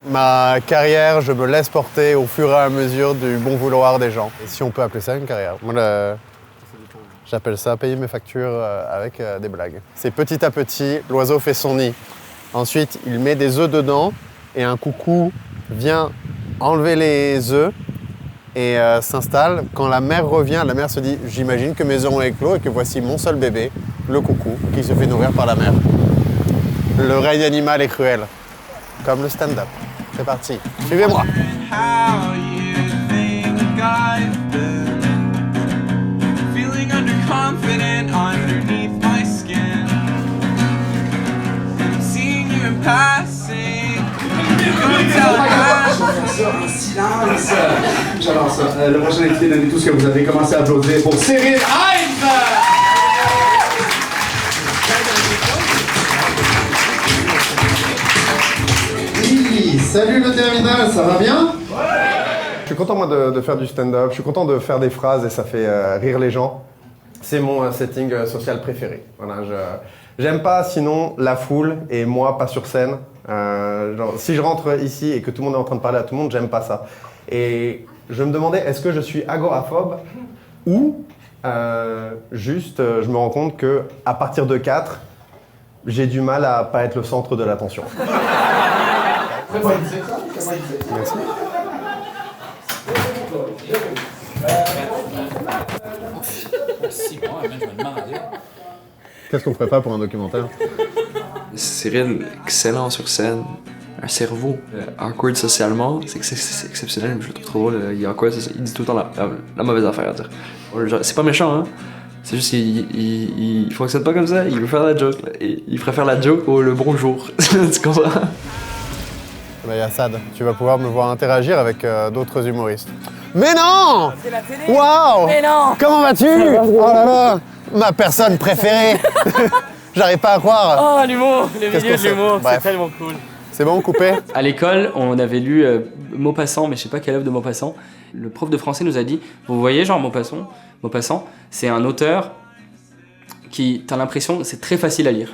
Ma carrière, je me laisse porter au fur et à mesure du bon vouloir des gens. Et si on peut appeler ça une carrière. Moi, j'appelle ça payer mes factures avec des blagues. C'est petit à petit, l'oiseau fait son nid. Ensuite, il met des œufs dedans et un coucou vient enlever les œufs et s'installe. Quand la mère revient, la mère se dit « J'imagine que mes œufs ont éclos et que voici mon seul bébé, le coucou, qui se fait nourrir par la mère. » Le règne animal est cruel, comme le stand-up. C'est parti, suivez-moi. Silence. J'adore ça. Le prochain invité, donnez tout ce que vous avez. Commencé à applaudir pour Cyril Hines. Oui, salut le terminal, ça va bien? Je suis content moi de faire du stand-up, je suis content de faire des phrases et ça fait rire les gens. C'est mon setting social préféré. Voilà, j'aime pas sinon la foule et moi pas sur scène. Genre, si je rentre ici et que tout le monde est en train de parler à tout le monde, j'aime pas ça. Et je me demandais, est-ce que je suis agoraphobe ou juste je me rends compte que à partir de 4, j'ai du mal à pas être le centre de l'attention. Merci. Qu'est-ce qu'on ferait pas pour un documentaire? Cyril, excellent sur scène, un cerveau awkward socialement, c'est exceptionnel, je le trouve trop drôle, il est awkward, il dit tout le temps la mauvaise affaire à dire. C'est pas méchant, hein, c'est juste qu'il fonctionne pas comme ça, il veut faire la joke, là, et il préfère la joke au le bonjour, tu comprends? Bah, Yassad, tu vas pouvoir me voir interagir avec d'autres humoristes. Mais non! C'est la télé! Waouh! Mais non! Comment vas-tu? Oh là là! Ma personne préférée! J'arrive pas à croire! Oh, l'humour! Le milieu de l'humour, c'est Bref. tellement cool. C'est bon, coupé? À l'école, on avait lu Maupassant, mais je sais pas quelle œuvre de Maupassant. Le prof de français nous a dit, vous voyez genre Maupassant, c'est un auteur qui, t'as l'impression, c'est très facile à lire.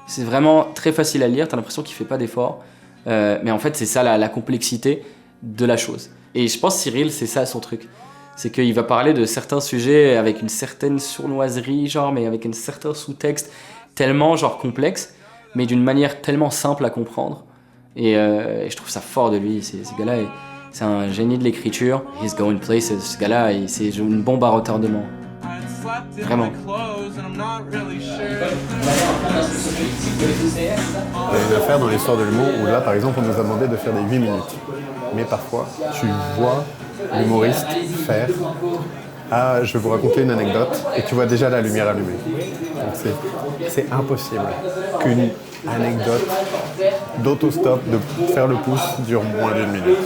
C'est vraiment très facile à lire, t'as l'impression qu'il fait pas d'efforts. Mais en fait, c'est ça la complexité de la chose. Et je pense Cyril, c'est ça son truc. C'est qu'il va parler de certains sujets avec une certaine sournoiserie, genre, mais avec un certain sous-texte tellement genre complexe, mais d'une manière tellement simple à comprendre. Et je trouve ça fort de lui. Ce gars-là, c'est un génie de l'écriture. He's going places. Ce gars-là, c'est une bombe à retardement. Vraiment. Il y a une affaire dans l'histoire de l'humour où là, par exemple, on nous a demandé de faire des 8 minutes. Mais parfois, tu vois l'humoriste faire « Ah, je vais vous raconter une anecdote » et tu vois déjà la lumière allumée. Donc c'est impossible qu'une anecdote d'autostop, de faire le pouce, dure moins d'1 minute.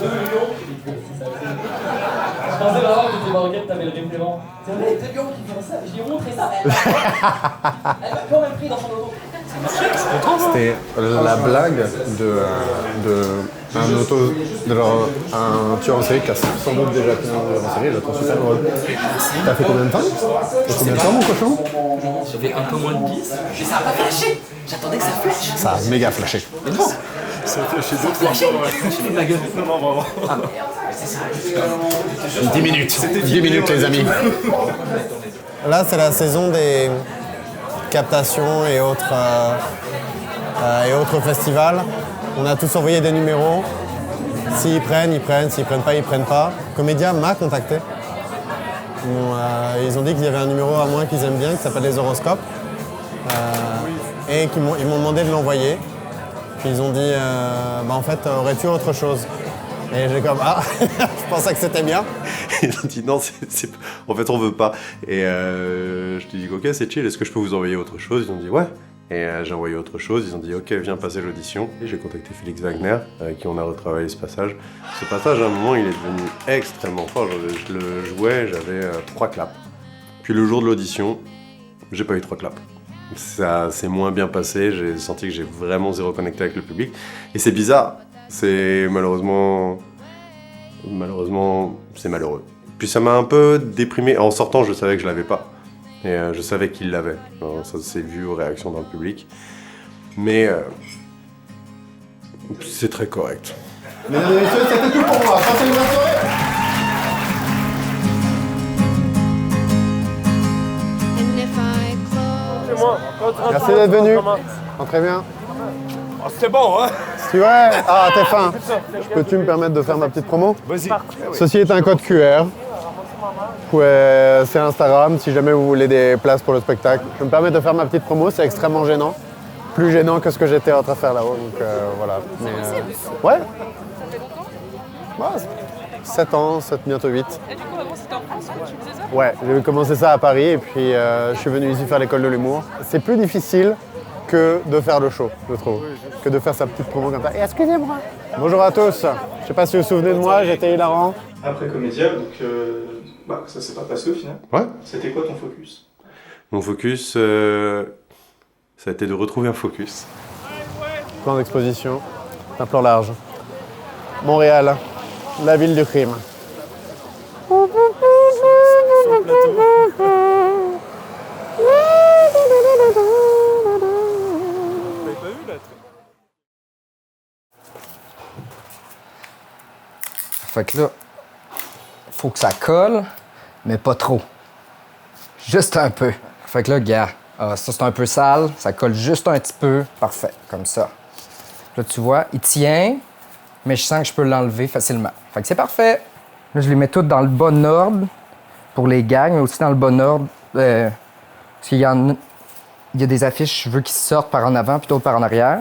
Je pensais vraiment que tes banquettes, t'avais le référent. C'est vrai, deux gars qui font ça, je lui ai montré ça. Elle m'a quand même pris dans son auto. C'était la blague un tueur en série qui a sans doute déjà fait un tueur en série, je la trouve super drôle. T'as fait combien de temps? Mon cochon? J'avais un peu moins de 10. Mais ça a pas flashé. J'attendais que ça flash. Ça a méga flashé. Mais non. Ça a flashé 2-3 fois. J'ai fait de ma gueule. Non, vraiment. Ah merde. C'est ça. 10 minutes. 10 minutes, les amis. Là, c'est la saison des captations et autres festivals. On a tous envoyé des numéros. S'ils prennent, ils prennent. S'ils prennent pas, ils prennent pas. Comédia m'a contacté. Ils ont dit qu'il y avait un numéro à moi qu'ils aiment bien, qui s'appelle Les Horoscopes. Et ils m'ont demandé de l'envoyer. Puis ils ont dit, en fait, aurais-tu autre chose? Et j'ai comme, ah, je pensais que c'était bien. Ils ont dit non, en fait on veut pas. Et je te dis ok, c'est chill, est-ce que je peux vous envoyer autre chose? Ils ont dit ouais. Et j'ai envoyé autre chose, ils ont dit ok, viens passer l'audition. Et j'ai contacté Félix Wagner, avec qui on a retravaillé ce passage. Ce passage, à un moment, il est devenu extrêmement fort. Je le jouais, j'avais 3 claps. Puis le jour de l'audition, j'ai pas eu 3 claps. Ça s'est moins bien passé, j'ai senti que j'ai vraiment zéro connecté avec le public. Et c'est bizarre, c'est malheureusement, c'est malheureux. Puis ça m'a un peu déprimé. En sortant, je savais que je l'avais pas. Et je savais qu'il l'avait. Ça s'est vu aux réactions dans le public. Mais c'est très correct. Mesdames et messieurs, c'était tout pour moi. Passez une bonne soirée. Merci d'être venu. Très bien. C'était bon, hein? Si tu veux. Ah, t'es fin. Peux-tu me permettre de faire ma petite promo? Vas-y. Ceci est un code QR. C'est Instagram si jamais vous voulez des places pour le spectacle. Je me permets de faire ma petite promo, c'est extrêmement gênant. Plus gênant que ce que j'étais en train de faire là-haut. Donc voilà. Mais, ouais. Ouais, 7 ans, 7, bientôt 8. Et du coup, avant, c'était en France que tu faisais ça? Ouais, j'ai commencé ça à Paris et puis je suis venu ici faire l'école de l'humour. C'est plus difficile que de faire le show, je trouve, que de faire sa petite promo comme ça. Et excusez-moi. Bonjour à tous. Je sais pas si vous vous souvenez de moi, j'étais hilarant. Après Comédia, donc ça s'est pas passé au final. Ouais. C'était quoi ton focus? Mon focus, ça a été de retrouver un focus. Plan d'exposition, un plan large. Montréal, la ville du crime. Fait que là, faut que ça colle, mais pas trop. Juste un peu. Fait que là, gars, ça c'est un peu sale, ça colle juste un petit peu. Parfait, comme ça. Là, tu vois, il tient, mais je sens que je peux l'enlever facilement. Fait que c'est parfait. Là, je les mets toutes dans le bon ordre pour les gags, mais aussi dans le bon ordre. Parce qu'il y a des affiches, je veux qu'ils sortent par en avant puis d'autres par en arrière.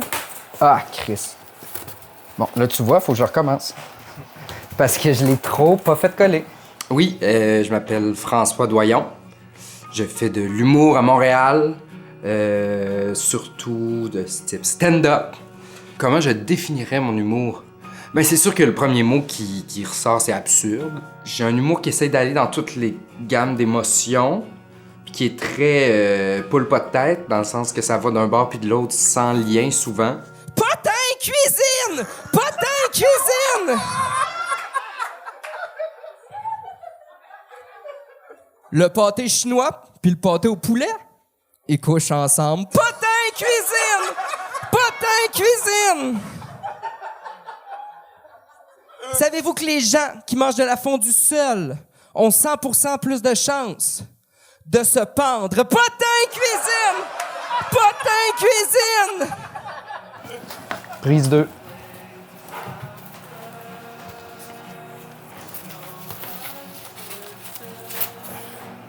Ah, Chris. Bon, là, tu vois, faut que je recommence. Parce que je l'ai trop pas fait coller. Oui, je m'appelle François Doyon. Je fais de l'humour à Montréal, surtout de ce type stand-up. Comment je définirais mon humour? Ben, c'est sûr que le premier mot qui ressort, c'est absurde. J'ai un humour qui essaie d'aller dans toutes les gammes d'émotions, puis qui est très poule pas de tête, dans le sens que ça va d'un bord puis de l'autre sans lien souvent. Potin cuisine! Potin cuisine! Le pâté chinois puis le pâté au poulet, ils couchent ensemble. Potin cuisine! Potin cuisine! Savez-vous que les gens qui mangent de la fondue seuls ont 100% plus de chances de se pendre? Potin cuisine! Potin cuisine! Prise 2.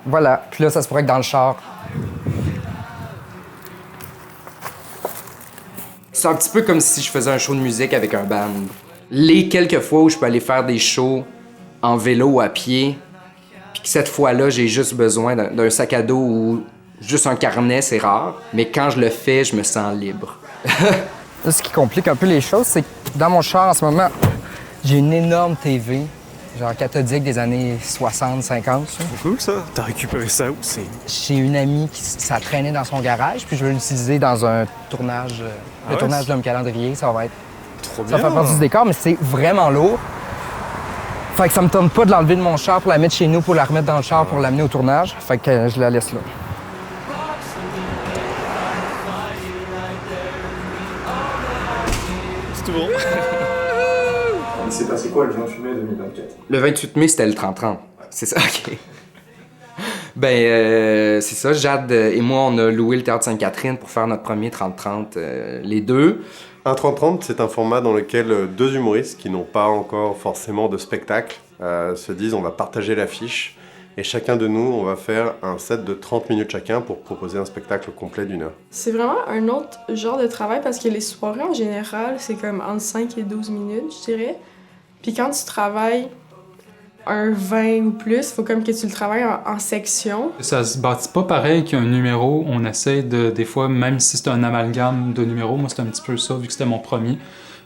Voilà. Puis là, ça se pourrait que dans le char. C'est un petit peu comme si je faisais un show de musique avec un band. Les quelques fois où je peux aller faire des shows en vélo ou à pied, puis que cette fois-là, j'ai juste besoin d'un sac à dos ou juste un carnet, c'est rare. Mais quand je le fais, je me sens libre. Là, ce qui complique un peu les choses, c'est que dans mon char, en ce moment, j'ai une énorme TV. Genre cathodique des années 60, 50. C'est cool, ça. T'as récupéré ça où? C'est... J'ai une amie qui ça traînait dans son garage, puis je vais l'utiliser dans un tournage, le tournage d'un calendrier. Ça va être... Trop bien. Ça fait partie du décor, mais c'est vraiment lourd. Fait que ça me tente pas de l'enlever de mon char pour la mettre chez nous, pour la remettre dans le char, pour l'amener au tournage. Fait que je la laisse là. C'est tout bon. Il s'est passé quoi le 28 mai 2024? Le 28 mai, c'était le 30-30. C'est ça, OK. Ben, c'est ça. Jade et moi, on a loué le Théâtre Sainte-Catherine pour faire notre premier 30-30, les deux. Un 30-30, c'est un format dans lequel deux humoristes qui n'ont pas encore forcément de spectacle se disent on va partager l'affiche et chacun de nous, on va faire un set de 30 minutes chacun pour proposer un spectacle complet d'1 heure. C'est vraiment un autre genre de travail parce que les soirées en général, c'est comme entre 5 et 12 minutes, je dirais. Puis quand tu travailles un 20 ou plus, il faut comme que tu le travailles en sections. Ça se bâtit pas pareil qu'un numéro. On essaie de, des fois, même si c'est un amalgame de numéros, moi c'était un petit peu ça, vu que c'était mon premier,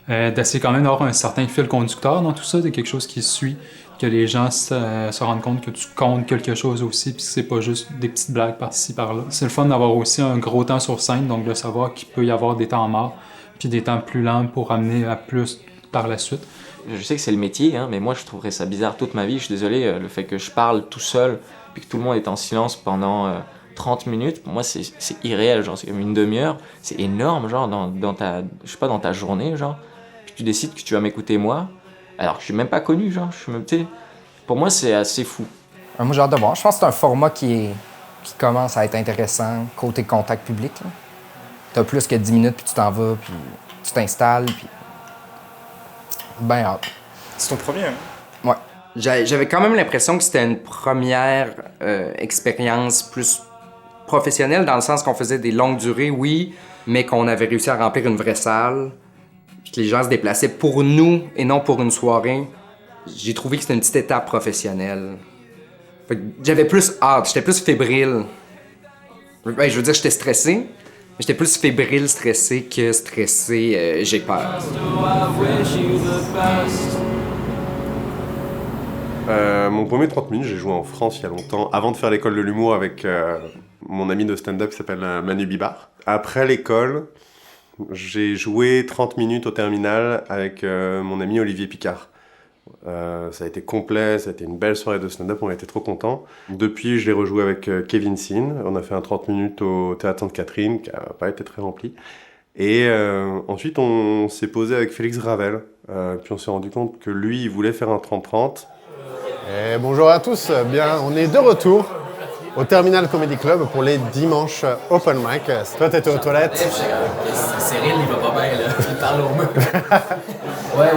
d'essayer quand même d'avoir un certain fil conducteur dans tout ça, de quelque chose qui suit, que les gens se rendent compte que tu comptes quelque chose aussi, puis c'est pas juste des petites blagues par-ci, par-là. C'est le fun d'avoir aussi un gros temps sur scène, donc de savoir qu'il peut y avoir des temps morts, puis des temps plus lents pour amener à plus par la suite. Je sais que c'est le métier, hein, mais moi je trouverais ça bizarre toute ma vie. Je suis désolé, le fait que je parle tout seul, puis que tout le monde est en silence pendant 30 minutes, pour moi c'est irréel, genre c'est comme une demi-heure. C'est énorme, genre dans ta journée, genre. Puis tu décides que tu vas m'écouter moi, Alors que je suis même pas connu, genre. Je suis même, tu sais, pour moi, c'est assez fou. Moi, j'ai hâte de voir. Je pense que c'est un format qui commence à être intéressant côté contact public. T'as plus que 10 minutes, puis tu t'en vas, puis tu t'installes, puis... Ben hâte. C'est ton premier, hein? Ouais. J'avais quand même l'impression que c'était une première expérience plus professionnelle, dans le sens qu'on faisait des longues durées, oui, mais qu'on avait réussi à remplir une vraie salle, puis que les gens se déplaçaient pour nous et non pour une soirée. J'ai trouvé que c'était une petite étape professionnelle. Fait que j'avais plus hâte, j'étais plus fébrile. Ben, je veux dire, j'étais stressé, mais j'étais plus fébrile, stressé que stressé, j'ai peur. Mon premier 30 minutes, j'ai joué en France il y a longtemps, avant de faire l'école de l'humour avec mon ami de stand-up qui s'appelle Manu Bibar. Après l'école, j'ai joué 30 minutes au terminal avec mon ami Olivier Picard. Ça a été complet, ça a été une belle soirée de stand-up, on était trop contents. Depuis, je l'ai rejoué avec Kevin Sin. On a fait un 30 minutes au Théâtre Sainte-Catherine, qui n'a pas été très rempli. Et ensuite, on s'est posé avec Félix Ravel. Puis on s'est rendu compte que lui, il voulait faire un 30-30. Et bonjour à tous, bien, on est de retour au Terminal Comedy Club pour les dimanches open mic. Toi, t'étais aux toilettes. Cyril, il va pas bien, là. Il parle au mur. Ouais,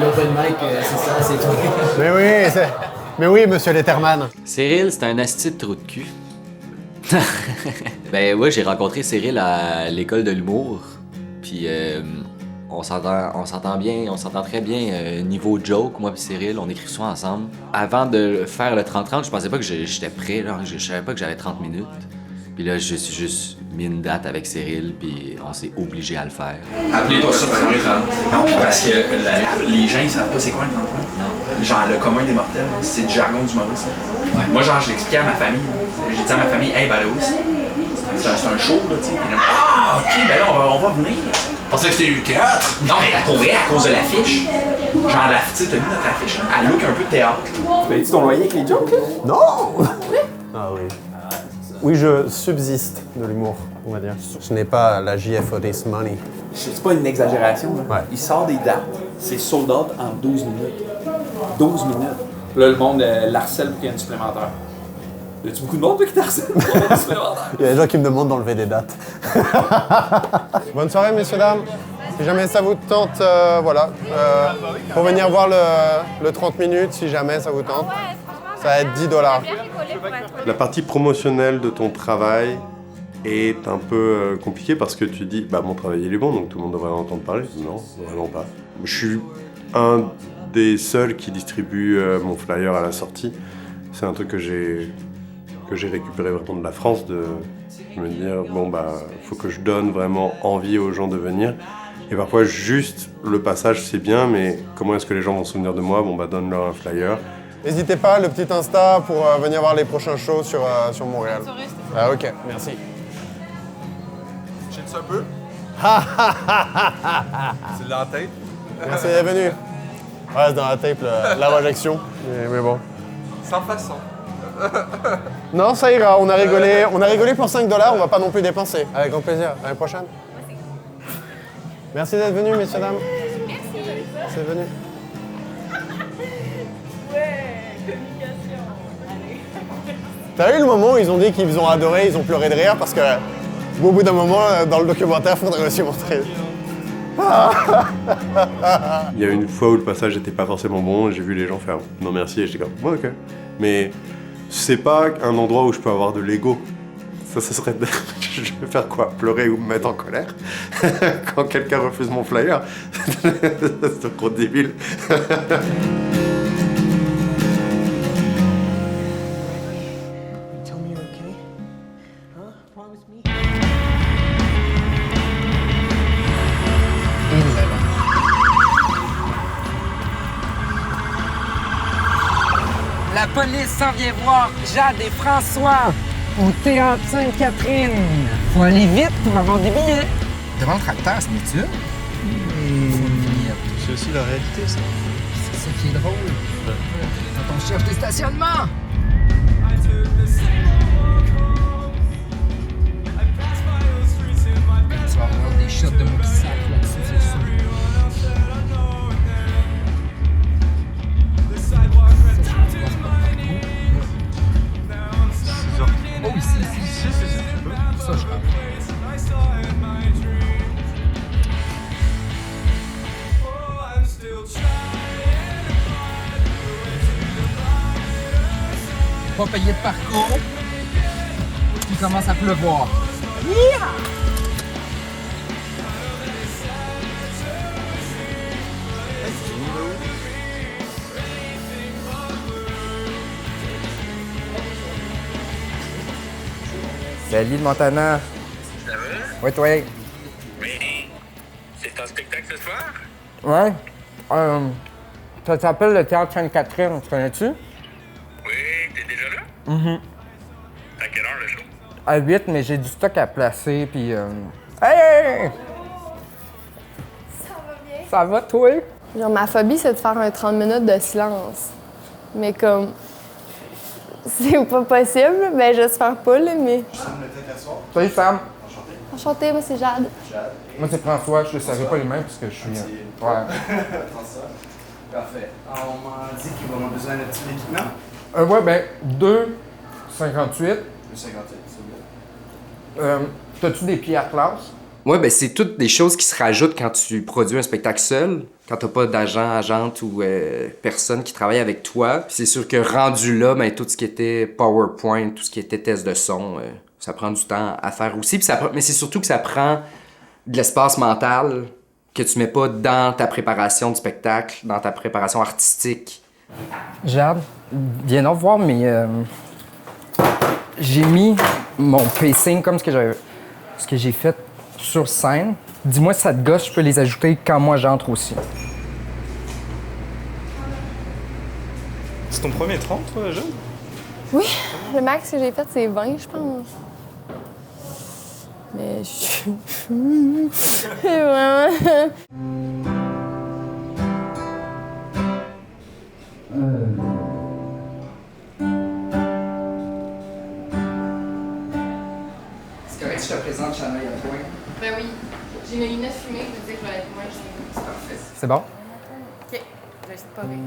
l'open mic, c'est ça, c'est tout. Mais oui, monsieur Letterman. Cyril, c'est un asti de trou de cul. Ben ouais, j'ai rencontré Cyril à l'école de l'humour. Puis on s'entend bien, on s'entend très bien niveau joke, moi et Cyril, on écrit souvent ensemble. Avant de faire le 30-30, je pensais pas que j'étais prêt, là. Je savais pas que j'avais 30 minutes. Puis là, je suis juste mis une date avec Cyril, puis on s'est obligé à le faire. Appelez-toi ça pour non, parce que les gens, ils savent pas c'est quoi le 30-30. Non. Genre, le commun des mortels, c'est du jargon du mauvais, ça. Ouais. Moi, genre, je l'expliquais à ma famille. J'ai dit à ma famille, hey, ben là, c'est un show, là, tu sais. Ah, ok, ben là, on va venir. Je pensais que c'était du théâtre. Non, mais pour vrai, à cause de l'affiche. Genre, tu sais, t'as vu notre affiche, hein? Elle look un peu théâtre. Tu payes-tu ton loyer avec les jokes, là? Non! Ah oui. Oui, je subsiste de l'humour, on va dire. Je n'ai pas la JF for this money. C'est pas une exagération, là. Ouais. Il sort des dates, c'est sold out en 12 minutes. 12 minutes. Là, le monde l'harcèle pour qu'il y ait une supplémentaire. Y'a-tu beaucoup de monde qui t'harcèle pour qu'il y ait une supplémentaire? Il y a des gens qui me demandent d'enlever des dates. Bonne soirée, messieurs, dames. Si jamais ça vous tente, voilà. Pour venir voir le 30 minutes, si jamais ça vous tente. Ça va être $10. La partie promotionnelle de ton travail est un peu compliquée parce que tu dis bah mon travail il est bon donc tout le monde devrait en entendre parler. Non, vraiment pas. Je suis un des seuls qui distribue mon flyer à la sortie. C'est un truc que j'ai récupéré vraiment de la France, de me dire bon bah faut que je donne vraiment envie aux gens de venir. Et parfois juste le passage c'est bien, mais comment est-ce que les gens vont se souvenir de moi? Bon bah donne-leur un flyer. N'hésitez pas, le petit Insta pour venir voir les prochains shows sur Montréal. Ah ok, merci. J'aime ça un peu. C'est dans la tête. Merci d'être venu. Ouais, c'est dans la tape, la rejection. Mais bon. Sans façon. Non, ça ira, on a rigolé pour $5, on va pas non plus dépenser. Avec grand plaisir, à l'année prochaine. Merci d'être venu, messieurs, dames. Merci. C'est venu. T'as eu le moment où ils ont dit qu'ils vous ont adoré, ils ont pleuré de rire parce que au bout d'un moment, dans le documentaire, il faudrait aussi montrer. Il y a une fois où le passage n'était pas forcément bon, j'ai vu les gens faire non merci et j'étais comme ouais, ok. Mais c'est pas un endroit où je peux avoir de l'ego. Ça serait je vais faire quoi? Pleurer ou me mettre en colère quand quelqu'un refuse mon flyer? C'est trop débile. La police s'en vient voir Jade et François au Théâtre Sainte-Catherine. Faut aller vite pour avoir des billets. Devant le tracteur, c'est une étude. C'est aussi la réalité, ça. C'est ça qui est drôle. Quand on cherche des stationnements. Tu vas avoir des shots de moi qui sacrent là-dessus, c'est sûr. pas payé de parcours. Il commence à pleuvoir. Salut, Montana. Ça va? Oui, toi. Oui. C'est ton spectacle ce soir? Ouais. Ça s'appelle le Théâtre Sainte-Catherine, tu connais-tu? Oui, t'es déjà là? À quelle heure le show? À 8, mais j'ai du stock à placer, puis... Hey! Ça va bien? Ça va, toi? Genre, ma phobie, c'est de faire un 30 minutes de silence. Mais comme... C'est pas possible, ben j'espère pas, là, mais... Salut, Sam. Enchantée, moi c'est Jade. Moi, c'est François. Je ne savais pas les mêmes parce que je suis... Ouais. Parfait. On m'a dit qu'il va avoir besoin d'un petit équipement. Ouais, ben, 2,58. 2,58, c'est bon. T'as-tu des pieds à classe? Ouais, ben c'est toutes des choses qui se rajoutent quand tu produis un spectacle seul, quand t'as pas d'agent, agente ou personne qui travaille avec toi. Puis c'est sûr que rendu là, ben tout ce qui était PowerPoint, tout ce qui était test de son, ça prend du temps à faire aussi. Puis mais c'est surtout que ça prend de l'espace mental que tu mets pas dans ta préparation de spectacle, dans ta préparation artistique. Jade, viens donc voir, mais j'ai mis mon pacing comme ce que j'ai fait sur scène. Dis-moi si ça te gosse, je peux les ajouter quand moi j'entre aussi. C'est ton premier 30, toi, Jeanne? Oui, le max que j'ai fait, c'est 20, je pense. Mais je suis... Vraiment... C'est correct si je te présente Chana à toi? Ben oui. J'ai mes lunettes fumées, je me disais que je vais être moins gênée. C'est parfait. C'est bon? OK. Je vais essayer de pas rire.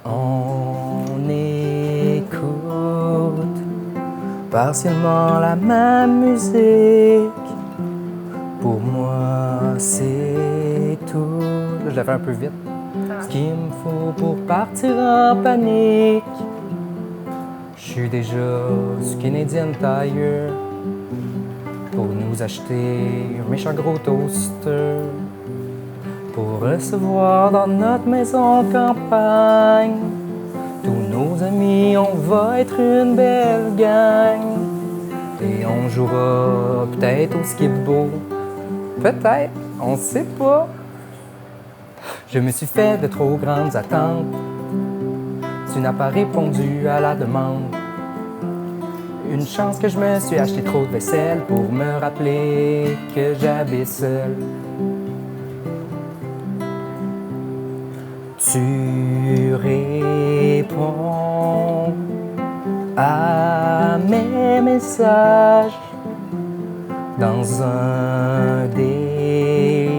On écoute partiellement la même musique. Pour moi, c'est tout. Là, je l'ai fait un peu vite. Ce qu'il me faut pour partir en panique. Je suis déjà sur Canadian Tire pour nous acheter un méchant gros toaster. Pour recevoir dans notre maison campagne tous nos amis, on va être une belle gang. Et on jouera peut-être au skip-bo. Peut-être, on sait pas. Je me suis fait de trop grandes attentes. Tu n'as pas répondu à la demande. Une chance que je me suis acheté trop de vaisselle pour me rappeler que j'habite seul. Tu réponds à mes messages dans un délai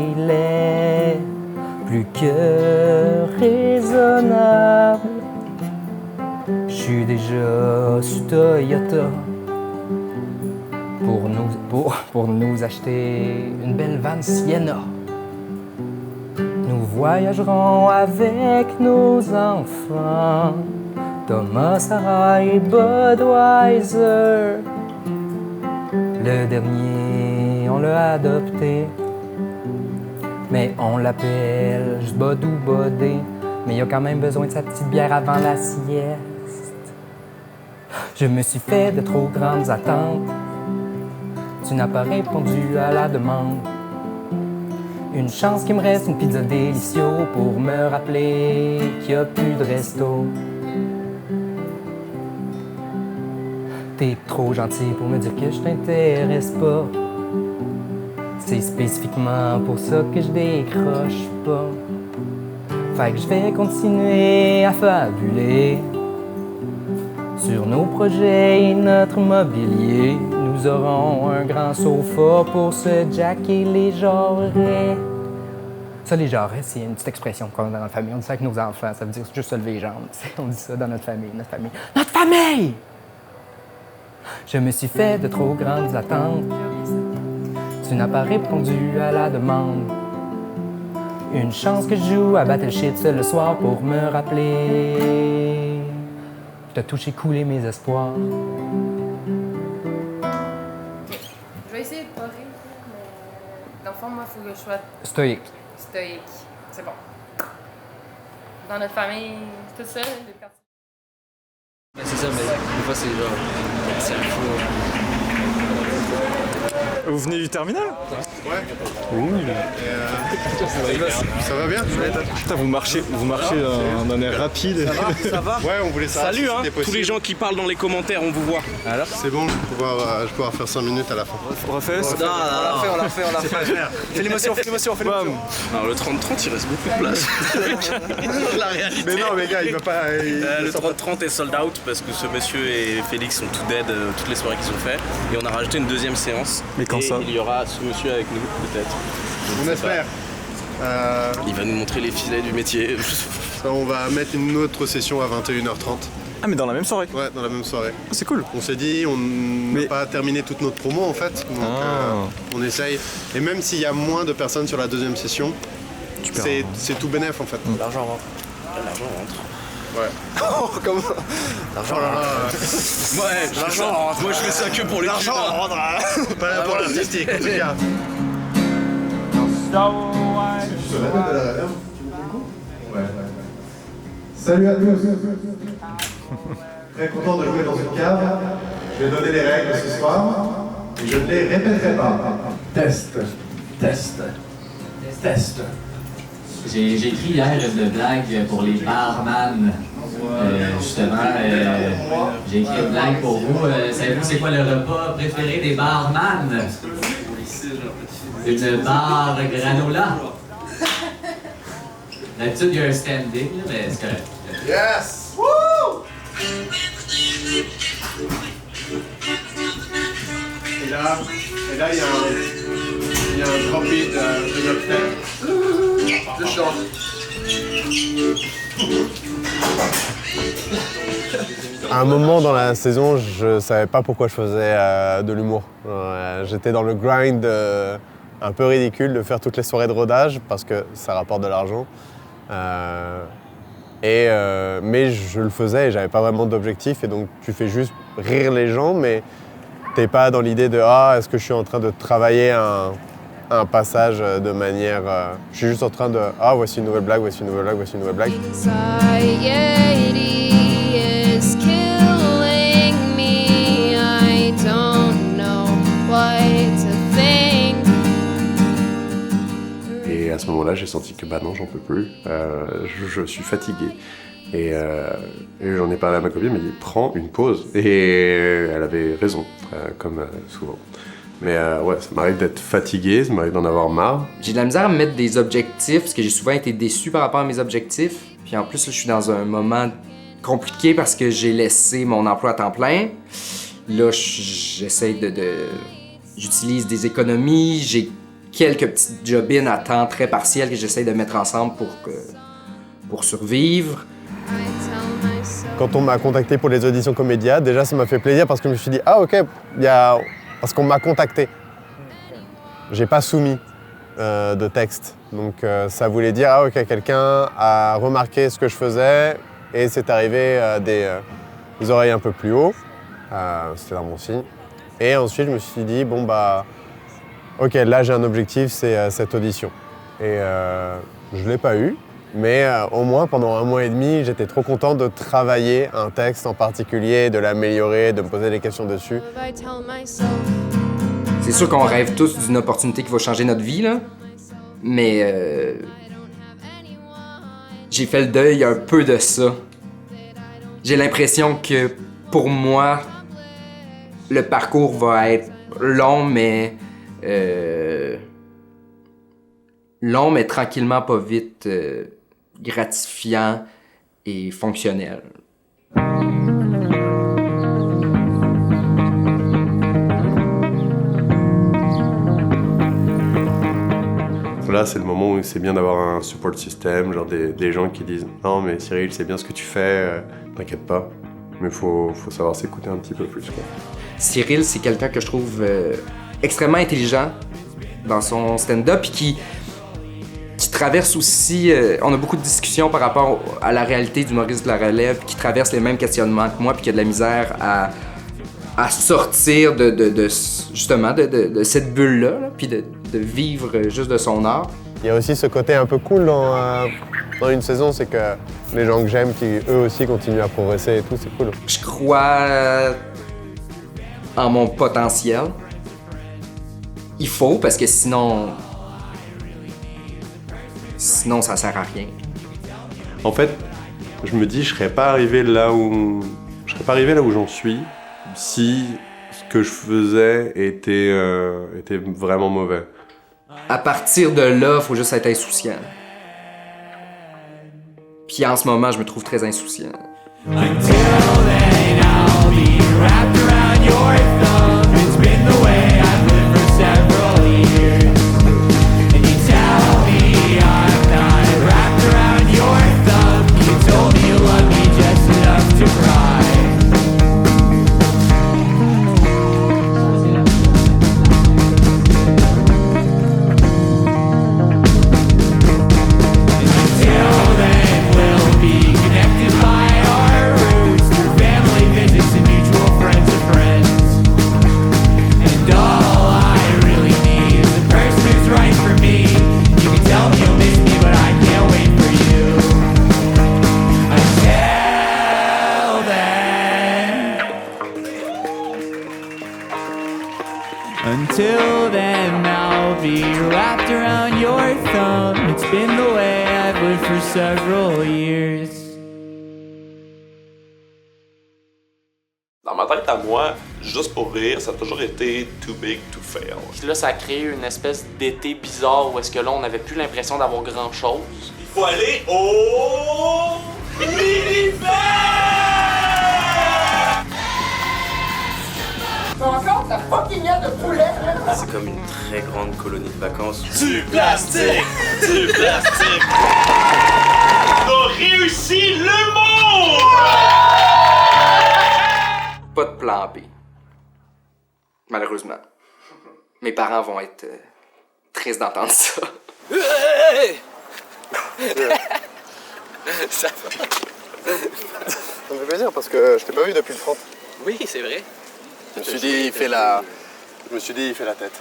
plus que raisonnable. Je suis déjà sur Toyota pour nous acheter une belle van Sienna. Nous voyagerons avec nos enfants, Thomas, Sarah et Budweiser. Le dernier, on l'a adopté, mais on l'appelle juste Bud ou Budé. Mais il a quand même besoin de sa petite bière avant la sieste. Je me suis fait de trop grandes attentes. Tu n'as pas répondu à la demande. Une chance qu'il me reste une pizza délicieuse pour me rappeler qu'il n'y a plus de resto. T'es trop gentil pour me dire que je t'intéresse pas. C'est spécifiquement pour ça que je décroche pas. Fait que je vais continuer à fabuler sur nos projets et notre mobilier. Nous aurons un grand sofa pour se jacker les jarrets. Ça, les jarrets, c'est une petite expression qu'on a dans notre famille. On dit ça avec nos enfants. Ça veut dire juste se lever les jambes. On dit ça dans notre famille. Notre famille! Notre famille! Je me suis fait de trop grandes attentes. Tu n'as pas répondu à la demande. Une chance que je joue à Battleship seul le soir pour me rappeler. T'as touché couler mes espoirs. Je vais essayer de pas rire, mais dans le fond, moi, il faut que je sois Stoïque. stoïque. C'est bon. Dans notre famille, tout ça, les parties. C'est ça, mais des fois c'est genre. C'est un fou. Vous venez du terminal? Ouais. Ça va bien? Putain, vous marchez d'un air rapide. Ça va? Ouais, on voulait savoir. Salut, si hein, c'était possible. tous les gens qui parlent dans les commentaires, on vous voit. Alors c'est bon, je vais pouvoir faire 5 minutes à la fin. On refait? On l'a fait. Fais l'émotion. Alors le 30-30, il reste beaucoup de place. La réalité. Mais non, mais gars, il veut pas. Le 30-30 est sold out parce que ce monsieur et Félix sont tout dead toutes les soirées qu'ils ont fait. Et on a rajouté une deuxième séance. Mais quand et ça? il y aura ce monsieur avec nous, peut-être. On espère. Il va nous montrer les filets du métier. On va mettre une autre session à 21h30. Ah, mais dans la même soirée? Ouais, dans la même soirée. Ah, c'est cool. On s'est dit, on n'a pas terminé toute notre promo en fait. Donc on essaye. Et même s'il y a moins de personnes sur la deuxième session, c'est tout bénef en fait. L'argent rentre. Ouais. Oh, comment ça? L'argent rentre. Ouais, l'argent rentre. Moi je fais ça que pour les l'argent rentre. Pas là pour l'artistique en tout cas. Salut à tous. Très content de jouer dans une cave. Je vais donner les règles ce soir et je ne les répéterai pas. Test. J'ai écrit hier une blague pour les barman. Justement, j'ai écrit une blague pour vous. Savez-vous c'est quoi le repas préféré des barman? Une barre granola. D'habitude, il y a un standing, là, mais c'est correct. Yes! Woo! Et là, il y a un drop beat de notre tête. Je chante. À un moment dans la saison, je savais pas pourquoi je faisais de l'humour. J'étais dans le grind un peu ridicule de faire toutes les soirées de rodage parce que ça rapporte de l'argent. Mais je le faisais et j'avais pas vraiment d'objectif et donc tu fais juste rire les gens mais t'es pas dans l'idée de est-ce que je suis en train de travailler un passage de manière... je suis juste en train de voici une nouvelle blague, voici une nouvelle blague, voici une nouvelle blague. Et à ce moment-là, j'ai senti que non, j'en peux plus. Je suis fatigué. Et j'en ai parlé à ma copine, elle m'a dit prends une pause. Et elle avait raison, comme souvent. Mais ouais, ça m'arrive d'être fatigué, ça m'arrive d'en avoir marre. J'ai de la misère à me mettre des objectifs parce que j'ai souvent été déçu par rapport à mes objectifs. Puis en plus, là, je suis dans un moment compliqué parce que j'ai laissé mon emploi à temps plein. Là, j'essaie j'utilise des économies, j'ai quelques petites job-ins à temps très partiel que j'essaie de mettre ensemble pour survivre. Quand on m'a contacté pour les auditions Comédia, déjà ça m'a fait plaisir parce que je me suis dit ok, parce qu'on m'a contacté. J'ai pas soumis de texte. Donc ça voulait dire ok, quelqu'un a remarqué ce que je faisais et c'est arrivé des oreilles un peu plus haut. C'était un bon signe. Et ensuite je me suis dit bon ok, là j'ai un objectif, c'est cette audition. Et je l'ai pas eu. Mais au moins, pendant 1 mois et demi, j'étais trop content de travailler un texte en particulier, de l'améliorer, de me poser des questions dessus. C'est sûr qu'on rêve tous d'une opportunité qui va changer notre vie, là. Mais j'ai fait le deuil un peu de ça. J'ai l'impression que pour moi, le parcours va être long, mais tranquillement, pas vite. Gratifiant et fonctionnel. Là, c'est le moment où c'est bien d'avoir un support system, genre des gens qui disent « Non, mais Cyril, c'est bien ce que tu fais, t'inquiète pas. » Mais faut savoir s'écouter un petit peu plus, quoi. Cyril, c'est quelqu'un que je trouve extrêmement intelligent dans son stand-up et qui traverse aussi... on a beaucoup de discussions par rapport à la réalité du Maurice de la relève, qui traverse les mêmes questionnements que moi, puis qui a de la misère à sortir justement de cette bulle-là, là, puis de vivre juste de son art. Il y a aussi ce côté un peu cool dans une saison, c'est que les gens que j'aime, qui eux aussi continuent à progresser et tout, c'est cool. Je crois en mon potentiel. Il faut, parce que sinon ça sert à rien. En fait, je me dis, je serais pas arrivé là où j'en suis si ce que je faisais était vraiment mauvais. À partir de là, faut juste être insouciant. Puis en ce moment, je me trouve très insouciant. Until then, I'll be wrapped around your thumb. It's been the way I've lived for several years. Dans ma tête à moi, juste pour rire, ça a toujours été too big to fail. Puis là, ça a créé une espèce d'été bizarre où est-ce que là, on n'avait plus l'impression d'avoir grand-chose. Il faut aller au... Encore ta fucking aile de poulet! C'est comme une très grande colonie de vacances. Du plastique! Du plastique! On a réussi le monde! Pas de plan B. Malheureusement. Mes parents vont être tristes d'entendre ça. Ça me fait plaisir parce que je t'ai pas vu depuis le 30. Oui, c'est vrai. Je me suis dit, il fait la tête.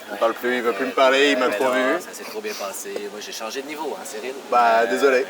Il parle plus, il veut plus me parler, il m'a trop vu. Ça s'est trop bien passé. Moi, j'ai changé de niveau, hein, Cyril. Bah, désolé.